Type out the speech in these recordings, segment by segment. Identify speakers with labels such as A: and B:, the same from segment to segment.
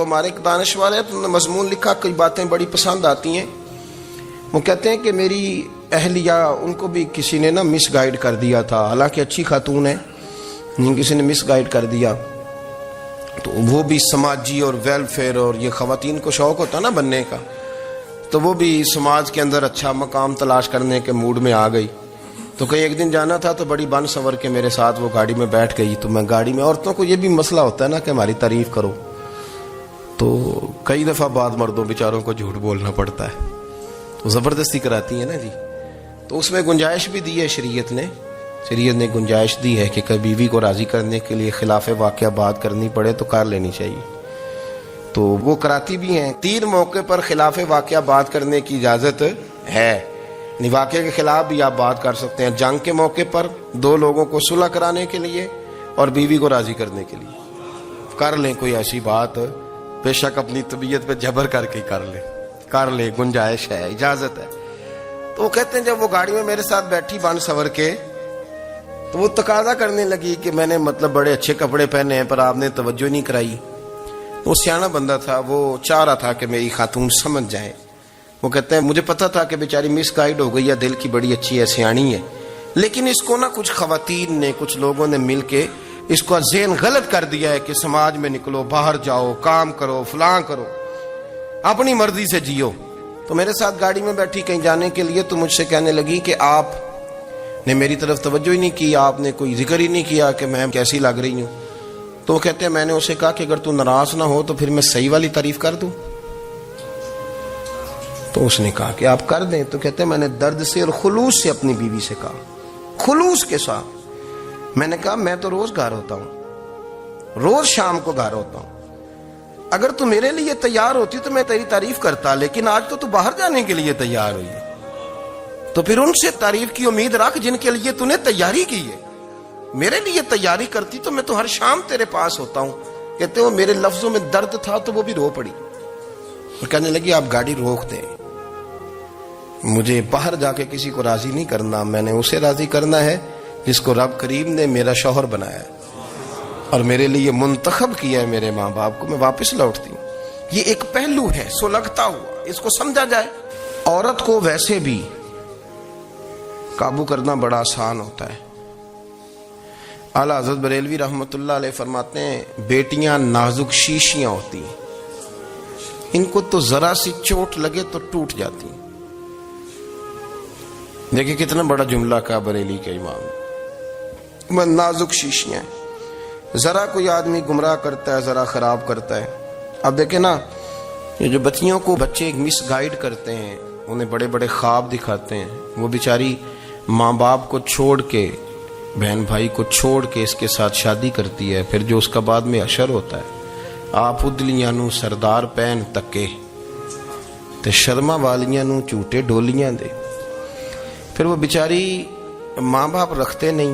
A: وہ ہمارے ایک دانشور ہے، تو انہوں نے مضمون لکھا، کئی باتیں بڑی پسند آتی ہیں۔ وہ کہتے ہیں کہ میری اہلیہ، ان کو بھی کسی نے نا مس گائیڈ کر دیا تھا، حالانکہ اچھی خاتون ہے، کسی نے مس گائیڈ کر دیا، تو وہ بھی سماجی اور ویلفیئر اور یہ خواتین کو شوق ہوتا نا بننے کا، تو وہ بھی سماج کے اندر اچھا مقام تلاش کرنے کے موڈ میں آ گئی۔ تو کہیں ایک دن جانا تھا تو بڑی بن سنور کے میرے ساتھ وہ گاڑی میں بیٹھ گئی۔ تو میں گاڑی میں، عورتوں کو یہ بھی مسئلہ ہوتا ہے نا کہ ہماری تعریف کرو، تو کئی دفعہ بعد مردوں بیچاروں کو جھوٹ بولنا پڑتا ہے، تو زبردستی کراتی ہیں نا جی۔ تو اس میں گنجائش بھی دی ہے شریعت نے گنجائش دی ہے کہ کبھی بیوی کو راضی کرنے کے لیے خلاف واقعہ بات کرنی پڑے تو کر لینی چاہیے، تو وہ کراتی بھی ہیں۔ 3 موقع پر خلاف واقعہ بات کرنے کی اجازت ہے، واقعے کے خلاف بھی آپ بات کر سکتے ہیں۔ جنگ کے موقع پر 2 لوگوں کو صلح کرانے کے لیے اور بیوی کو راضی کرنے کے لیے کر لیں کوئی ایسی بات، بے شک اپنی طبیعت پہ جبر کر کے کر لیں، گنجائش ہے، اجازت ہے۔ تو وہ کہتے ہیں جب وہ گاڑی میں میرے ساتھ بیٹھی بن سنور کے، تو وہ تقاضا کرنے لگی کہ میں نے مطلب بڑے اچھے کپڑے پہنے ہیں پر آپ نے توجہ نہیں کرائی۔ وہ سیاںا بندہ تھا، وہ چاہ رہا تھا کہ میری خاتون سمجھ جائے۔ وہ کہتے ہیں مجھے پتا تھا کہ بیچاری مس گائیڈ ہو گئی ہے، دل کی بڑی اچھی ہے، سیاਣੀ ہے، لیکن اس کو نا کچھ خواتین نے، کچھ لوگوں نے مل کے اس کو ذہن غلط کر دیا ہے کہ سماج میں نکلو، باہر جاؤ، کام کرو، فلاں کرو، اپنی مرضی سے جیو۔ تو میرے ساتھ گاڑی میں بیٹھی کہیں جانے کے لیے، تو مجھ سے کہنے لگی کہ آپ نے میری طرف توجہ ہی نہیں کی، آپ نے کوئی ذکر ہی نہیں کیا کہ میں کیسی لگ رہی ہوں۔ تو وہ کہتے ہیں میں نے اسے کہا کہ اگر تو ناراض نہ ہو تو پھر میں صحیح والی تعریف کر دوں۔ تو اس نے کہا کہ آپ کر دیں۔ تو کہتے ہیں میں نے درد سے اور خلوص سے اپنی بیوی سے کہا، خلوص کے ساتھ میں نے کہا میں تو روز گھر ہوتا ہوں، روز شام کو گھر ہوتا ہوں، اگر تو میرے لیے تیار ہوتی تو میں تیری تعریف کرتا، لیکن آج تو باہر جانے کے لیے تیار ہوئی، تو پھر ان سے تعریف کی امید رکھ جن کے لیے تو نے تیاری کی ہے۔ میرے لیے تیاری کرتی تو میں تو ہر شام تیرے پاس ہوتا ہوں۔ کہتے ہیں میرے لفظوں میں درد تھا تو وہ بھی رو پڑی اور کہنے لگی آپ گاڑی روک دیں، مجھے باہر جا کے کسی کو راضی نہیں کرنا، میں نے اسے راضی کرنا ہے جس کو رب کریم نے میرا شوہر بنایا ہے اور میرے لیے منتخب کیا ہے میرے ماں باپ کو، میں واپس لوٹتی ہوں۔ یہ ایک پہلو ہے سلگتا ہوا، اس کو سمجھا جائے۔ عورت کو ویسے بھی قابو کرنا بڑا آسان ہوتا ہے۔ اعلیٰ حضرت بریلوی رحمۃ اللہ علیہ فرماتے ہیں بیٹیاں نازک شیشیاں ہوتی ہیں، ان کو تو ذرا سی چوٹ لگے تو ٹوٹ جاتی ہیں۔ دیکھیں کتنا بڑا جملہ کہا بریلی کے امام، میں نازک شیشیاں، ذرا کوئی آدمی گمراہ کرتا ہے، ذرا خراب کرتا ہے۔ اب دیکھیں نا، یہ جو بچیوں کو بچے مس گائیڈ کرتے ہیں، انہیں بڑے بڑے خواب دکھاتے ہیں، وہ بیچاری ماں باپ کو چھوڑ کے، بہن بھائی کو چھوڑ کے اس کے ساتھ شادی کرتی ہے، پھر جو اس کا بعد میں اشر ہوتا ہے، آپ ادلیاں نو سردار پہن تکے تے شرما والیاں نو چوٹے ڈولیاں دے۔ پھر وہ بیچاری ماں باپ رکھتے نہیں،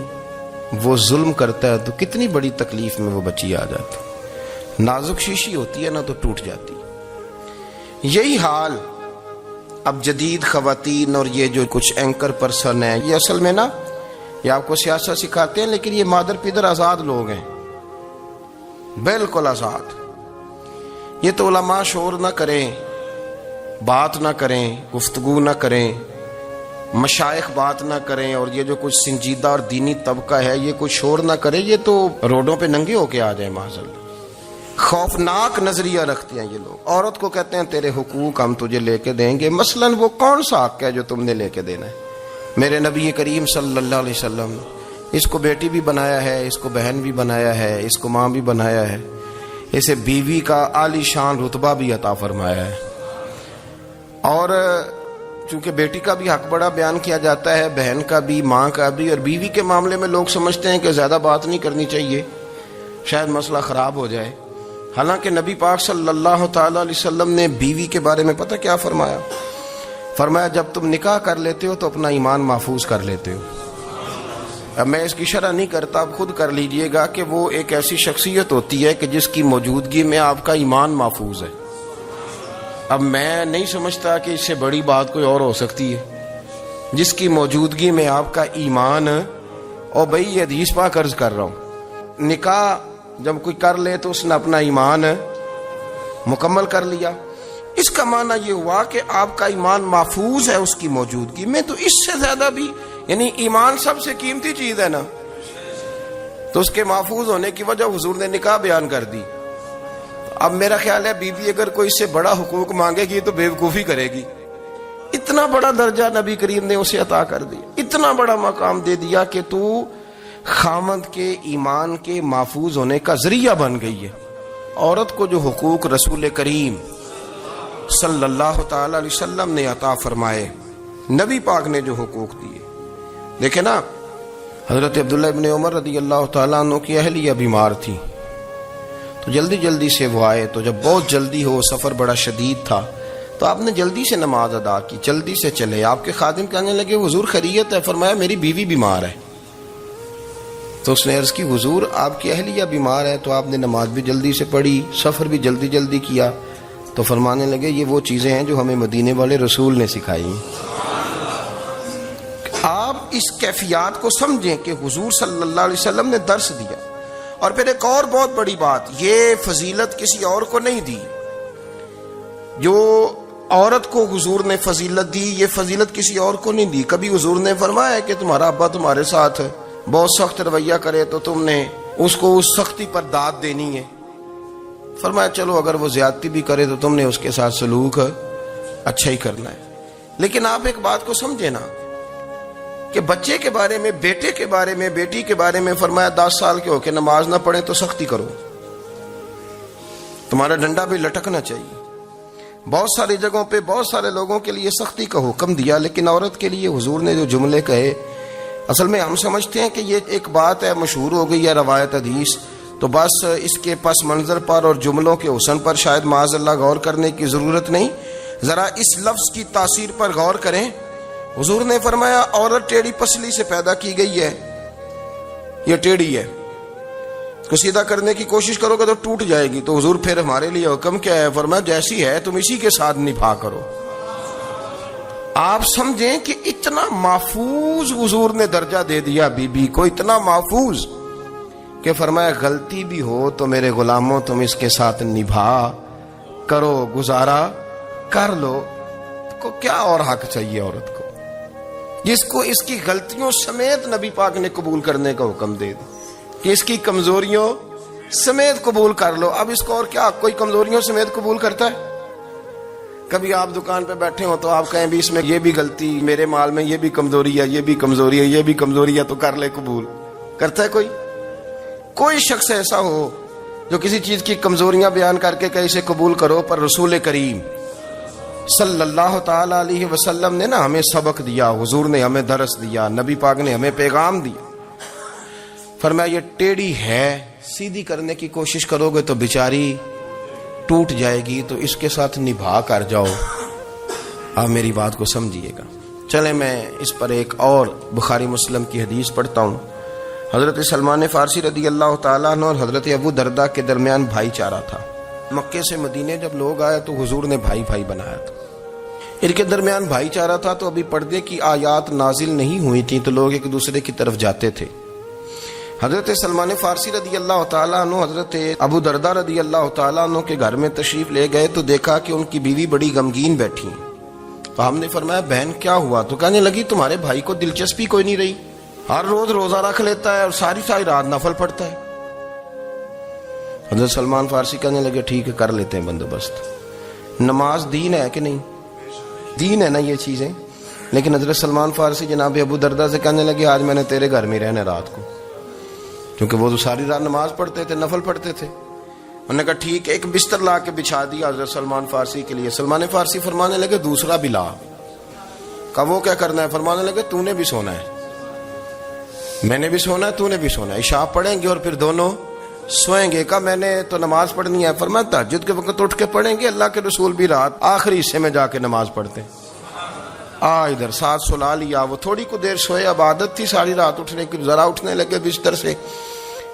A: وہ ظلم کرتا ہے، تو کتنی بڑی تکلیف میں وہ بچی آ جاتی، نازک شیشی ہوتی ہے نا تو ٹوٹ جاتی۔ یہی حال اب جدید خواتین اور یہ جو کچھ اینکر پرسن ہیں، یہ اصل میں نا یہ آپ کو سیاست سکھاتے ہیں، لیکن یہ مادر پیدر آزاد لوگ ہیں، بالکل آزاد۔ یہ تو علماء شور نہ کریں، بات نہ کریں، گفتگو نہ کریں، مشائخ بات نہ کریں، اور یہ جو کچھ سنجیدہ اور دینی طبقہ ہے یہ کوئی شور نہ کرے، یہ تو روڈوں پہ ننگے ہو کے آ جائیں معاذ۔ خوفناک نظریہ رکھتے ہیں یہ لوگ۔ عورت کو کہتے ہیں تیرے حقوق ہم تجھے لے کے دیں گے، مثلاً وہ کون سا حق ہے جو تم نے لے کے دینا ہے؟ میرے نبی کریم صلی اللہ علیہ وسلم اس کو بیٹی بھی بنایا ہے، اس کو بہن بھی بنایا ہے، اس کو ماں بھی بنایا ہے، اسے بیوی کا عالی شان رتبہ بھی عطا فرمایا ہے۔ اور چونکہ بیٹی کا بھی حق بڑا بیان کیا جاتا ہے، بہن کا بھی، ماں کا بھی، اور بیوی کے معاملے میں لوگ سمجھتے ہیں کہ زیادہ بات نہیں کرنی چاہیے، شاید مسئلہ خراب ہو جائے۔ حالانکہ نبی پاک صلی اللہ تعالی علیہ وسلم نے بیوی کے بارے میں پتہ کیا فرمایا؟ فرمایا جب تم نکاح کر لیتے ہو تو اپنا ایمان محفوظ کر لیتے ہو۔ اب میں اس کی شرح نہیں کرتا، اب خود کر لیجئے گا کہ وہ ایک ایسی شخصیت ہوتی ہے کہ جس کی موجودگی میں آپ کا ایمان محفوظ ہے۔ اب میں نہیں سمجھتا کہ اس سے بڑی بات کوئی اور ہو سکتی ہے، جس کی موجودگی میں آپ کا ایمان، اور بھائی یہ حدیث پاک عرض کر رہا ہوں، نکاح جب کوئی کر لے تو اس نے اپنا ایمان مکمل کر لیا. اس کا معنی یہ ہوا کہ آپ کا ایمان محفوظ ہے اس کی موجودگی میں. تو اس سے زیادہ بھی یعنی ایمان سب سے قیمتی چیز ہے نا, تو اس کے محفوظ ہونے کی وجہ حضور نے نکاح بیان کر دی. اب میرا خیال ہے بی بی اگر کوئی اس سے بڑا حقوق مانگے گی تو بیوقوفی کرے گی. اتنا بڑا درجہ نبی کریم نے اسے عطا کر دیا, اتنا بڑا مقام دے دیا کہ تو خامند کے ایمان کے محفوظ ہونے کا ذریعہ بن گئی ہے. عورت کو جو حقوق رسول کریم صلی اللہ تعالی علیہ وسلم نے عطا فرمائے, نبی پاک نے جو حقوق دیے, دیکھیں نا حضرت عبداللہ ابن عمر رضی اللہ تعالیٰ عنہ کی اہلیہ بیمار تھی, تو جلدی جلدی سے وہ آئے. تو جب بہت جلدی ہو, سفر بڑا شدید تھا, تو آپ نے جلدی سے نماز ادا کی, جلدی سے چلے. آپ کے خادم کہنے لگے حضور خیریت ہے؟ فرمایا میری بیوی بیمار ہے. تو اس نے عرض کی حضور آپ کی اہلیہ بیمار ہے. تو آپ نے نماز بھی جلدی سے پڑھی, سفر بھی جلدی جلدی کیا. تو فرمانے لگے یہ وہ چیزیں ہیں جو ہمیں مدینے والے رسول نے سکھائی. آپ اس کیفیات کو سمجھیں کہ حضور صلی اللہ علیہ وسلم نے درس دیا. اور پھر ایک اور بہت بڑی بات, یہ فضیلت کسی اور کو نہیں دی. جو عورت کو حضور نے فضیلت دی, یہ فضیلت کسی اور کو نہیں دی. کبھی حضور نے فرمایا کہ تمہارا ابا تمہارے ساتھ بہت سخت رویہ کرے تو تم نے اس کو اس سختی پر داد دینی ہے. فرمایا چلو اگر وہ زیادتی بھی کرے تو تم نے اس کے ساتھ سلوک اچھا ہی کرنا ہے. لیکن آپ ایک بات کو سمجھے نا کہ بچے کے بارے میں, بیٹے کے بارے میں, بیٹی کے بارے میں فرمایا 10 سال کے ہو کے نماز نہ پڑھے تو سختی کرو, تمہارا ڈنڈا بھی لٹکنا چاہیے. بہت ساری جگہوں پہ بہت سارے لوگوں کے لیے سختی کا حکم دیا, لیکن عورت کے لیے حضور نے جو جملے کہے, اصل میں ہم سمجھتے ہیں کہ یہ ایک بات ہے, مشہور ہو گئی ہے روایت حدیث, تو بس اس کے پس منظر پر اور جملوں کے حسن پر شاید معاذ اللہ غور کرنے کی ضرورت نہیں. ذرا اس لفظ کی تاثیر پر غور کریں. حضور نے فرمایا عورت ٹیڑھی پسلی سے پیدا کی گئی ہے, یہ ٹیڑھی ہے, اس کو سیدھا کرنے کی کوشش کرو گے تو ٹوٹ جائے گی. تو حضور پھر ہمارے لیے حکم کیا ہے؟ فرمایا جیسی ہے تم اسی کے ساتھ نبھا کرو. آپ سمجھیں کہ اتنا محفوظ حضور نے درجہ دے دیا بی بی کو, اتنا محفوظ کہ فرمایا غلطی بھی ہو تو میرے غلاموں تم اس کے ساتھ نبھا کرو, گزارا کر لو. کو کیا اور حق چاہیے عورت کو جس کو اس کی غلطیوں سمیت نبی پاک نے قبول کرنے کا حکم دے دیا کہ اس کی کمزوریوں سمیت قبول کر لو. اب اس کو اور کیا کوئی کمزوریوں سمیت قبول کرتا ہے؟ کبھی آپ دکان پہ بیٹھے ہو تو آپ کہیں بھی اس میں یہ بھی غلطی, میرے مال میں یہ بھی کمزوری ہے, یہ بھی کمزوری ہے, یہ بھی کمزوری ہے, تو کر لے قبول. کرتا ہے کوئی؟ کوئی شخص ایسا ہو جو کسی چیز کی کمزوریاں بیان کر کے کہ اسے قبول کرو؟ پر رسول کریم صلی اللہ تعالی علیہ وسلم نے نا ہمیں سبق دیا, حضور نے ہمیں درس دیا, نبی پاک نے ہمیں پیغام دیا. فرمایا یہ ٹیڑھی ہے, سیدھی کرنے کی کوشش کرو گے تو بیچاری ٹوٹ جائے گی, تو اس کے ساتھ نبھا کر جاؤ. آپ میری بات کو سمجھیے گا. چلیں میں اس پر ایک اور بخاری مسلم کی حدیث پڑھتا ہوں. حضرت سلمان فارسی رضی اللہ تعالیٰ عنہ اور حضرت ابو درداء کے درمیان بھائی چارہ تھا. مکے سے مدینے جب لوگ آئے تو حضور نے بھائی بھائی بنایا تھا. ان کے درمیان بھائی چارہ تھا, تو ابھی پردے کی آیات نازل نہیں ہوئی تھیں, تو لوگ ایک دوسرے کی طرف جاتے تھے. حضرت سلمان فارسی رضی اللہ تعالیٰ عنہ حضرت ابو درداء رضی اللہ تعالیٰ عنہ کے گھر میں تشریف لے گئے, تو دیکھا کہ ان کی بیوی بڑی غمگین بیٹھی. تو ہم نے فرمایا بہن کیا ہوا؟ تو کہنے لگی تمہارے بھائی کو دلچسپی کوئی نہیں رہی, ہر روز روزہ رکھ لیتا ہے اور ساری ساری رات نفل پڑھتا ہے. حضرت سلمان فارسی کہنے لگے ٹھیک ہے کر لیتے ہیں بندوبست. نماز دین ہے کہ نہیں؟ دین ہے نا یہ چیزیں. لیکن حضرت سلمان فارسی جناب ابو درداء سے کہنے لگے آج میں نے تیرے گھر میں رہنا رات کو, کیونکہ وہ تو ساری رات نماز پڑھتے تھے, نفل پڑھتے تھے. انہوں نے کہا ٹھیک ہے. ایک بستر لا کے بچھا دیا حضرت سلمان فارسی کے لیے. سلمان فارسی فرمانے لگے دوسرا بھی لا. کہا وہ کیا کرنا ہے؟ فرمانے لگے تو نے بھی سونا ہے, میں نے بھی سونا ہے, تو نے بھی سونا ہے. عشاء پڑھیں گے اور پھر دونوں سوئیں گے. کہا میں نے تو نماز پڑھنی ہے. فرمایا تہجد کے وقت اٹھ کے پڑھیں گے, اللہ کے رسول بھی رات آخری حصے میں جا کے نماز پڑھتے. ادھر ساتھ سلا لیا. وہ تھوڑی کو دیر سوئے, اب عادت تھی ساری رات اٹھنے کی, ذرا اٹھنے لگے بستر سے.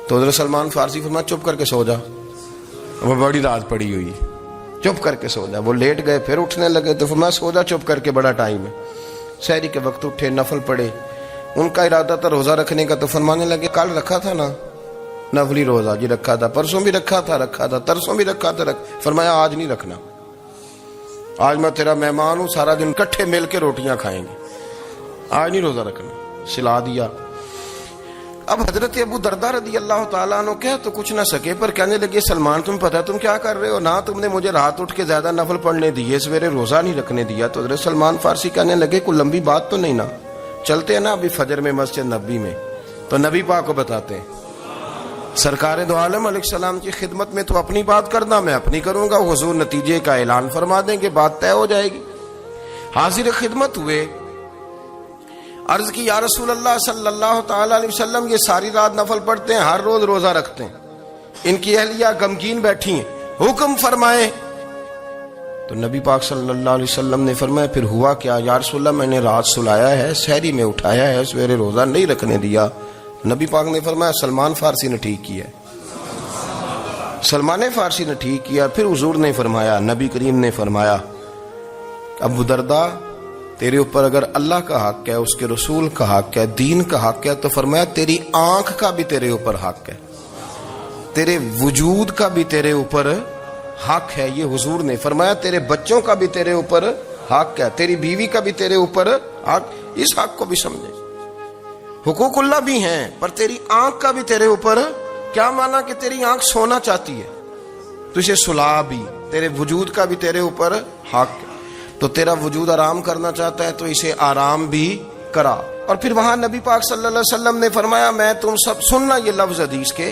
A: تو حضرت سلمان فارسی فرمایا چپ کر کے سو جا, وہ بڑی رات پڑی ہوئی, چپ کر کے سو جا. وہ لیٹ گئے, پھر اٹھنے لگے. تو فرمایا سو جا چپ کر کے, بڑا ٹائم ہے. سحری کے وقت اٹھے, نفل پڑھے. ان کا ارادہ تھا روزہ رکھنے کا. تو فرمانے لگے کل رکھا تھا نا, نفلی روزہ جی رکھا تھا، پرسوں بھی رکھا تھا، ترسوں بھی رکھا تھا، فرمایا آج نہیں رکھنا، آج میں تیرا مہمان ہوں، سارا دن کٹھے مل کے روٹیاں کھائیں گے، آج نہیں روزہ رکھنا، سلا دیا۔ اب حضرت ابو درداء رضی اللہ تعالیٰ عنہ کہہ تو کچھ نہ سکے، پر کہنے لگے سلمان تم پتہ تم کیا کر رہے ہو، نہ تم نے مجھے رات اٹھ کے زیادہ نفل پڑھنے دیے، سویرے روزہ نہیں رکھنے دیا۔ تو حضرت سلمان فارسی کہنے لگے کوئی لمبی بات تو نہیں نا، چلتے ہیں نا ابھی فجر میں مسجد نبی میں، تو نبی پاک کو بتاتے ہیں سرکار دو عالم علیہ السلام کی خدمت میں تو اپنی بات کرنا، میں اپنی کروں گا، حضور نتیجے کا اعلان فرما دیں گے، بات طے ہو جائے گی۔ حاضر خدمت ہوئے، عرض کی یا رسول اللہ صلی اللہ تعالی علیہ وسلم یہ ساری رات نفل پڑھتے ہیں، ہر روز روزہ رکھتے ہیں، ان کی اہلیہ غمگین بیٹھی ہیں، حکم فرمائے۔ تو نبی پاک صلی اللہ علیہ وسلم نے فرمایا پھر ہوا کیا؟ یا رسول اللہ میں نے رات سلایا ہے، سحری میں اٹھایا ہے، سویرے روزہ نہیں رکھنے دیا۔ نبی پاک نے فرمایا سلمان فارسی نے ٹھیک کیا، سلمان فارسی نے ٹھیک کیا۔ پھر حضور نے فرمایا، نبی کریم نے فرمایا ابو درداء تیرے اوپر اگر اللہ کا حق ہے، اس کے رسول کا حق ہے، دین کا حق ہے، تو فرمایا تیری آنکھ کا بھی تیرے اوپر حق ہے، تیرے وجود کا بھی تیرے اوپر حق ہے، یہ حضور نے فرمایا۔ تیرے بچوں کا بھی تیرے اوپر حق ہے، تیری بیوی کا بھی تیرے اوپر حق، اس حق کو بھی سمجھے۔ حقوق اللہ بھی ہیں، پر تیری آنکھ کا بھی تیرے اوپر، کیا مانا کہ تیری آنکھ سونا چاہتی ہے تو اسے سلا بھی، تیرے وجود کا بھی تیرے اوپر حق ہے، تو تیرا وجود آرام کرنا چاہتا ہے تو اسے آرام بھی کرا۔ اور پھر وہاں نبی پاک صلی اللہ علیہ وسلم نے فرمایا میں تم سب، سننا یہ لفظ حدیث کے،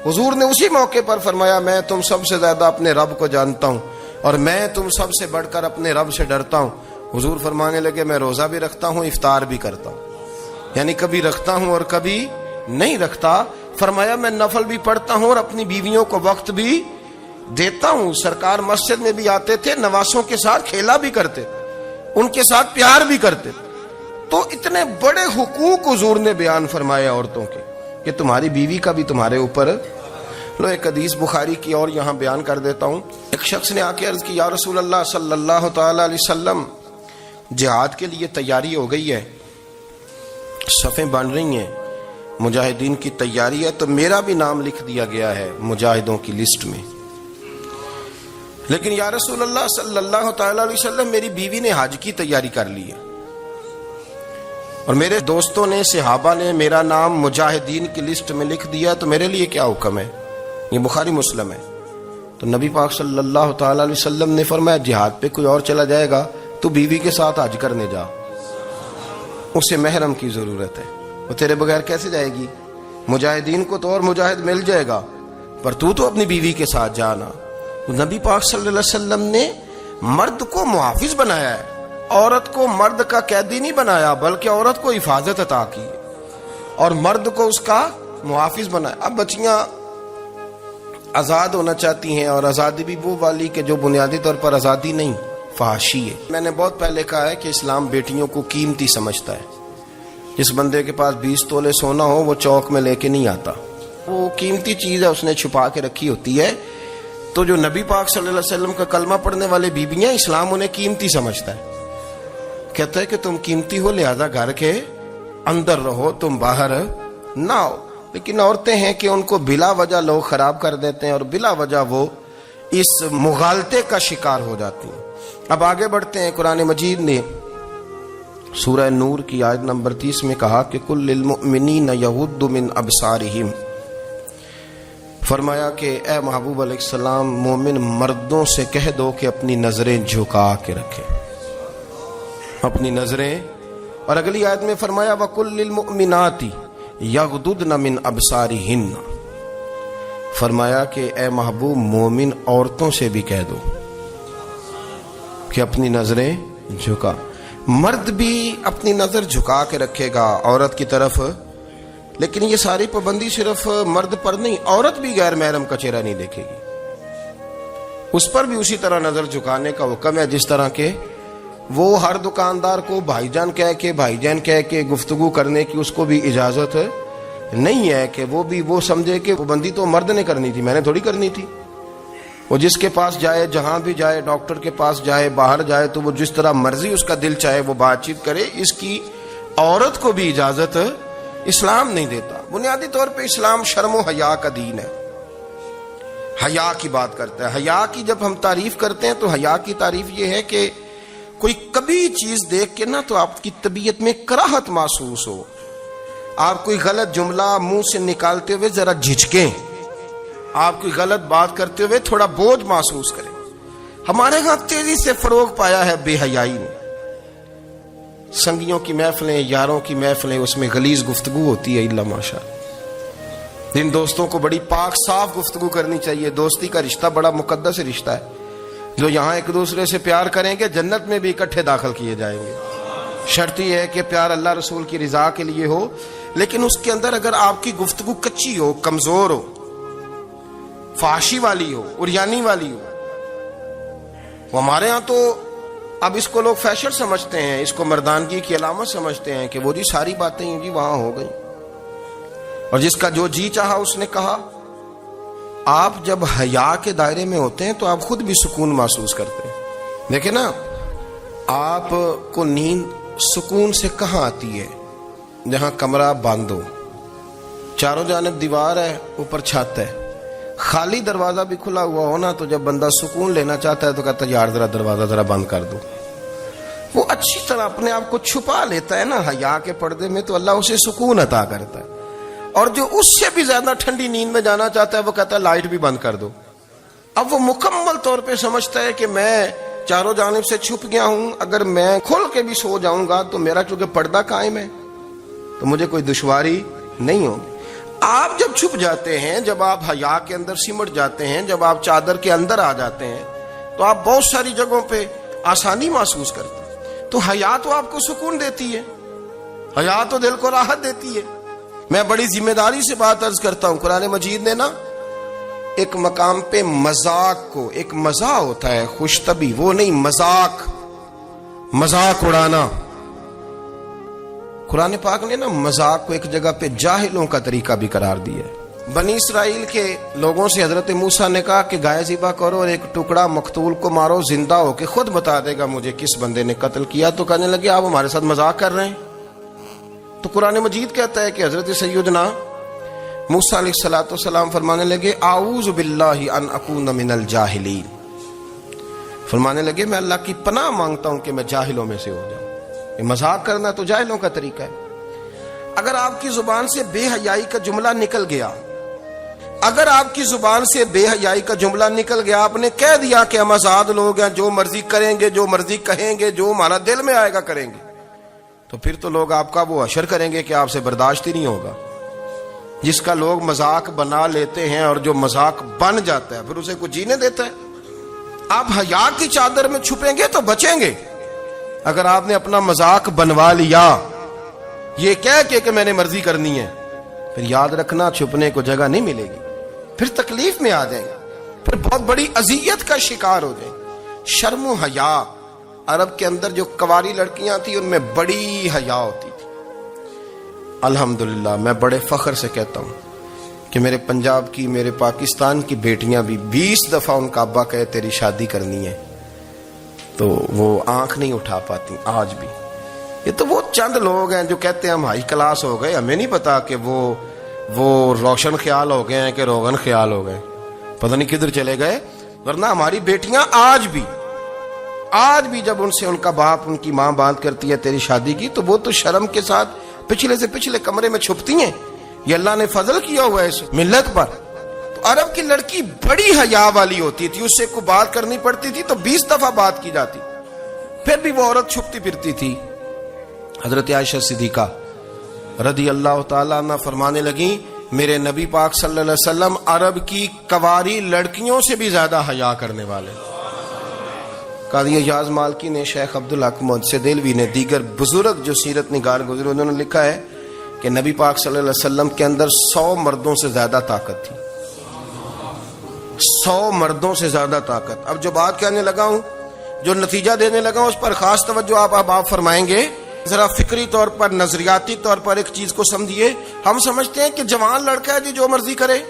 A: حضور نے اسی موقع پر فرمایا میں تم سب سے زیادہ اپنے رب کو جانتا ہوں اور میں تم سب سے بڑھ کر اپنے رب سے ڈرتا ہوں۔ حضور فرمانے لگے میں روزہ بھی رکھتا ہوں، افطار بھی کرتا ہوں، یعنی کبھی رکھتا ہوں اور کبھی نہیں رکھتا۔ فرمایا میں نفل بھی پڑھتا ہوں اور اپنی بیویوں کو وقت بھی دیتا ہوں۔ سرکار مسجد میں بھی آتے تھے، نواسوں کے ساتھ کھیلا بھی کرتے، ان کے ساتھ پیار بھی کرتے۔ تو اتنے بڑے حقوق حضور نے بیان فرمائے عورتوں کے کہ تمہاری بیوی کا بھی تمہارے اوپر۔ لو ایک حدیث بخاری کی اور یہاں بیان کر دیتا ہوں۔ ایک شخص نے آ کے عرض کی یا رسول اللہ صلی اللہ تعالی علیہ وسلم جہاد کے لیے تیاری ہو گئی ہے، صفیں بن رہی ہیں، مجاہدین کی تیاری ہے، تو میرا بھی نام لکھ دیا گیا ہے مجاہدوں کی لسٹ میں، لیکن یا رسول اللہ صلی اللہ تعالی علیہ وسلم میری بیوی نے حج کی تیاری کر لی ہے اور میرے دوستوں نے، صحابہ نے میرا نام مجاہدین کی لسٹ میں لکھ دیا، تو میرے لیے کیا حکم ہے؟ یہ بخاری مسلم ہے۔ تو نبی پاک صلی اللہ تعالی علیہ وسلم نے فرمایا جہاد پہ کوئی اور چلا جائے گا تو بیوی کے ساتھ حج کرنے جا، اسے محرم کی ضرورت ہے، وہ تیرے بغیر کیسے جائے گی؟ مجاہدین کو تو اور مجاہد مل جائے گا، پر تو اپنی بیوی کے ساتھ جانا۔ تو نبی پاک صلی اللہ علیہ وسلم نے مرد کو محافظ بنایا ہے، عورت کو مرد کا قیدی نہیں بنایا، بلکہ عورت کو حفاظت عطا کی اور مرد کو اس کا محافظ بنایا۔ اب بچیاں آزاد ہونا چاہتی ہیں، اور آزادی بھی وہ والی کہ جو بنیادی طور پر آزادی نہیں، فحاشی ہے۔ میں نے بہت پہلے کہا ہے کہ اسلام بیٹیوں کو قیمتی سمجھتا ہے۔ جس بندے کے پاس 20 تولے سونا ہو وہ چوک میں لے کے نہیں آتا، وہ قیمتی چیز ہے، اس نے چھپا کے رکھی ہوتی ہے۔ تو جو نبی پاک صلی اللہ علیہ وسلم کا کلمہ پڑھنے والے بیویاں، اسلام انہیں قیمتی سمجھتا ہے، کہتا ہے کہ تم قیمتی ہو لہذا گھر کے اندر رہو، تم باہر نہ ہو۔ لیکن عورتیں ہیں کہ ان کو بلا وجہ لوگ خراب کر دیتے ہیں اور بلا وجہ وہ اس مغالطے کا شکار ہو جاتی ہیں۔ اب آگے بڑھتے ہیں۔ قرآن مجید نے سورہ نور کی آیت نمبر 30 میں کہا کہ کل للمؤمنین یغضوا من ابصارہم، فرمایا کہ اے محبوب علیہ السلام مومن مردوں سے کہہ دو کہ اپنی نظریں جھکا کے رکھیں، اپنی نظریں۔ اور اگلی آیت میں فرمایا وَقُلْ لِلْمُؤْمِنَاتِ یغضضن من ابصارہن، فرمایا کہ اے محبوب مومن عورتوں سے بھی کہہ دو کہ اپنی نظریں جھکا۔ مرد بھی اپنی نظر جھکا کے رکھے گا عورت کی طرف، لیکن یہ ساری پابندی صرف مرد پر نہیں، عورت بھی غیر محرم کا چہرہ نہیں دیکھے گی، اس پر بھی اسی طرح نظر جھکانے کا حکم ہے جس طرح کہ وہ ہر دکاندار کو بھائی جان کہہ کے گفتگو کرنے کی اس کو بھی اجازت نہیں ہے کہ وہ سمجھے کہ پابندی تو مرد نے کرنی تھی، میں نے تھوڑی کرنی تھی۔ وہ جس کے پاس جائے، جہاں بھی جائے، ڈاکٹر کے پاس جائے، باہر جائے، تو وہ جس طرح مرضی اس کا دل چاہے وہ بات چیت کرے، اس کی عورت کو بھی اجازت اسلام نہیں دیتا. بنیادی طور پہ اسلام شرم و حیا کا دین ہے. حیا کی بات کرتا ہے. حیا کی جب ہم تعریف کرتے ہیں تو حیا کی تعریف یہ ہے کہ کوئی کبھی چیز دیکھ کے نا تو آپ کی طبیعت میں کراہت محسوس ہو, آپ کوئی غلط جملہ منہ سے نکالتے ہوئے ذرا جھجکیں, آپ کوئی غلط بات کرتے ہوئے تھوڑا بوجھ محسوس کریں. ہمارے ہاں تیزی سے فروغ پایا ہے بے حیائی نے. سنگیوں کی محفلیں, یاروں کی محفلیں, اس میں غلیظ گفتگو ہوتی ہے الا ماشاء اللہ. جن دوستوں کو بڑی پاک صاف گفتگو کرنی چاہیے. دوستی کا رشتہ بڑا مقدس رشتہ ہے. جو یہاں ایک دوسرے سے پیار کریں گے جنت میں بھی اکٹھے داخل کیے جائیں گے. شرط یہ ہے کہ پیار اللہ رسول کی رضا کے لیے ہو, لیکن اس کے اندر اگر آپ کی گفتگو کچی ہو, کمزور ہو, فحاشی والی ہو, عریانی والی ہو. وہ ہمارے ہاں تو اب اس کو لوگ فیشن سمجھتے ہیں, اس کو مردانگی کی علامت سمجھتے ہیں کہ وہ جی ساری باتیں جی وہاں ہو گئی, اور جس کا جو جی چاہا اس نے کہا. آپ جب حیا کے دائرے میں ہوتے ہیں تو آپ خود بھی سکون محسوس کرتے ہیں. دیکھیں نا, آپ کو نیند سکون سے کہاں آتی ہے؟ جہاں کمرہ بند ہو, چاروں جانب دیوار ہے, اوپر چھت ہے, خالی دروازہ بھی کھلا ہوا ہونا تو جب بندہ سکون لینا چاہتا ہے تو کہتا ہے یار ذرا دروازہ ذرا بند کر دو. وہ اچھی طرح اپنے آپ کو چھپا لیتا ہے نا حیا کے پردے میں, تو اللہ اسے سکون عطا کرتا ہے. اور جو اس سے بھی زیادہ ٹھنڈی نیند میں جانا چاہتا ہے وہ کہتا ہے لائٹ بھی بند کر دو. اب وہ مکمل طور پہ سمجھتا ہے کہ میں چاروں جانب سے چھپ گیا ہوں, اگر میں کھل کے بھی سو جاؤں گا تو میرا چونکہ پردہ قائم ہے تو مجھے کوئی دشواری نہیں ہوگی. آپ جب چھپ جاتے ہیں, جب آپ حیا کے اندر سمٹ جاتے ہیں, جب آپ چادر کے اندر آ جاتے ہیں تو آپ بہت ساری جگہوں پہ آسانی محسوس کرتے ہیں. تو حیا تو آپ کو سکون دیتی ہے, حیا تو دل کو راحت دیتی ہے. میں بڑی ذمہ داری سے بات عرض کرتا ہوں, قرآن مجید نے نا ایک مقام پہ مذاق کو, ایک مزاح ہوتا ہے خوش طبی, وہ نہیں مذاق, مذاق اڑانا. قرآن پاک نے نا مذاق کو ایک جگہ پہ جاہلوں کا طریقہ بھی قرار دیا ہے. بنی اسرائیل کے لوگوں سے حضرت موسیٰ نے کہا کہ گائے ذبح کرو اور ایک ٹکڑا مقتول کو مارو, زندہ ہو کے خود بتا دے گا مجھے کس بندے نے قتل کیا. تو کہنے لگے آپ ہمارے ساتھ مذاق کر رہے ہیں. تو قرآن مجید کہتا ہے کہ حضرت سیدنا موسیٰ علیہ الصلوۃ والسلام فرمانے لگے اعوذ باللہ ان اکون من الجاہلین. فرمانے لگے میں اللہ کی پناہ مانگتا ہوں کہ میں جاہلوں میں سے ہو جاؤں. یہ مذاق کرنا تو جاہلوں کا طریقہ ہے. اگر آپ کی زبان سے بے حیائی کا جملہ نکل گیا, اگر آپ کی زبان سے بے حیائی کا جملہ نکل گیا, آپ نے کہہ دیا کہ ہم آزاد لوگ ہیں, جو مرضی کریں گے, جو مرضی کہیں گے, جو ہمارا دل میں آئے گا کریں گے, تو پھر تو لوگ آپ کا وہ حشر کریں گے کہ آپ سے برداشت ہی نہیں ہوگا. جس کا لوگ مذاق بنا لیتے ہیں اور جو مذاق بن جاتا ہے پھر اسے کچھ جینے دیتا ہے. آپ حیا کی چادر میں چھپیں گے تو بچیں گے. اگر آپ نے اپنا مذاق بنوا لیا یہ کہہ کے کہ میں نے مرضی کرنی ہے, پھر یاد رکھنا چھپنے کو جگہ نہیں ملے گی, پھر تکلیف میں آ جائیں گے, پھر بہت بڑی اذیت کا شکار ہو جائیں. شرم و حیا, عرب کے اندر جو کنواری لڑکیاں تھیں ان میں بڑی حیا ہوتی تھی. الحمدللہ میں بڑے فخر سے کہتا ہوں کہ میرے پنجاب کی, میرے پاکستان کی بیٹیاں بھی 20 دفعہ ان کا ابا کہے تیری شادی کرنی ہے تو وہ آنکھ نہیں اٹھا پاتی آج بھی. یہ تو وہ چند لوگ ہیں جو کہتے ہیں ہم ہائی کلاس ہو گئے, ہمیں نہیں پتا کہ وہ روشن خیال ہو گئے ہیں کہ روغن خیال ہو گئے, پتہ نہیں کدھر چلے گئے. ورنہ ہماری بیٹیاں آج بھی جب ان سے ان کا باپ, ان کی ماں بات کرتی ہے تیری شادی کی, تو وہ تو شرم کے ساتھ پچھلے سے پچھلے کمرے میں چھپتی ہیں. یہ اللہ نے فضل کیا ہوا ہے اس ملت پر. تو عرب کی لڑکی بڑی حیا والی ہوتی تھی, اس سے کوئی بات کرنی پڑتی تھی تو 20 دفعہ بات کی جاتی, پھر بھی وہ عورت چھپتی پھرتی تھی. حضرت عائشہ صدیقہ رضی اللہ تعالیٰ عنہ فرمانے لگیں میرے نبی پاک صلی اللہ علیہ وسلم عرب کی کنواری لڑکیوں سے بھی زیادہ حیا کرنے والے. قاضی اعجاز مالکی نے, شیخ عبدالحق محدث دہلوی نے, دیگر بزرگ جو سیرت نگار گزرے انہوں نے لکھا ہے کہ نبی پاک صلی اللہ علیہ وسلم کے اندر 100 مردوں سے زیادہ طاقت تھی, 100 مردوں سے زیادہ طاقت. اب جو بات کہنے لگا ہوں, جو نتیجہ دینے لگا ہوں, اس پر خاص توجہ آپ فرمائیں گے. ذرا فکری طور پر, نظریاتی طور پر ایک چیز کو سمجھیے. ہم سمجھتے ہیں کہ جوان لڑکا ہے جی جو مرضی کرے,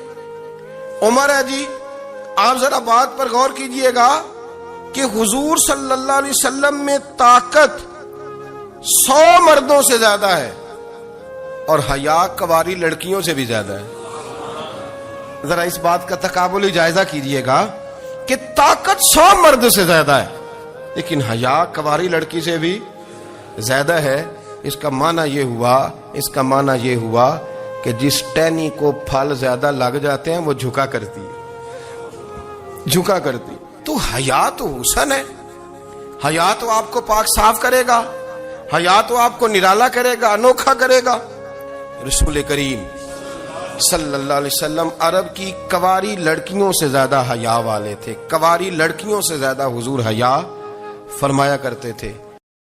A: عمر ہے جی. آپ ذرا بات پر غور کیجئے گا کہ حضور صلی اللہ علیہ وسلم میں طاقت 100 مردوں سے زیادہ ہے, اور حیا کواری لڑکیوں سے بھی زیادہ ہے. ذرا اس بات کا تقابلی جائزہ کیجئے گا کہ طاقت 100 مرد سے زیادہ ہے لیکن حیا کواری لڑکی سے بھی زیادہ ہے. اس کا معنی یہ ہوا کہ جس ٹہنی کو پھل زیادہ لگ جاتے ہیں وہ جھکا کرتی. تو حیا تو حسن ہے. حیا تو آپ کو پاک صاف کرے گا. حیا تو آپ کو نرالا کرے گا, انوکھا کرے گا. رسول کریم صلی اللہ علیہ وسلم عرب کی کواری لڑکیوں سے زیادہ حیا والے تھے. کواری لڑکیوں سے زیادہ حضور حیا فرمایا کرتے تھے.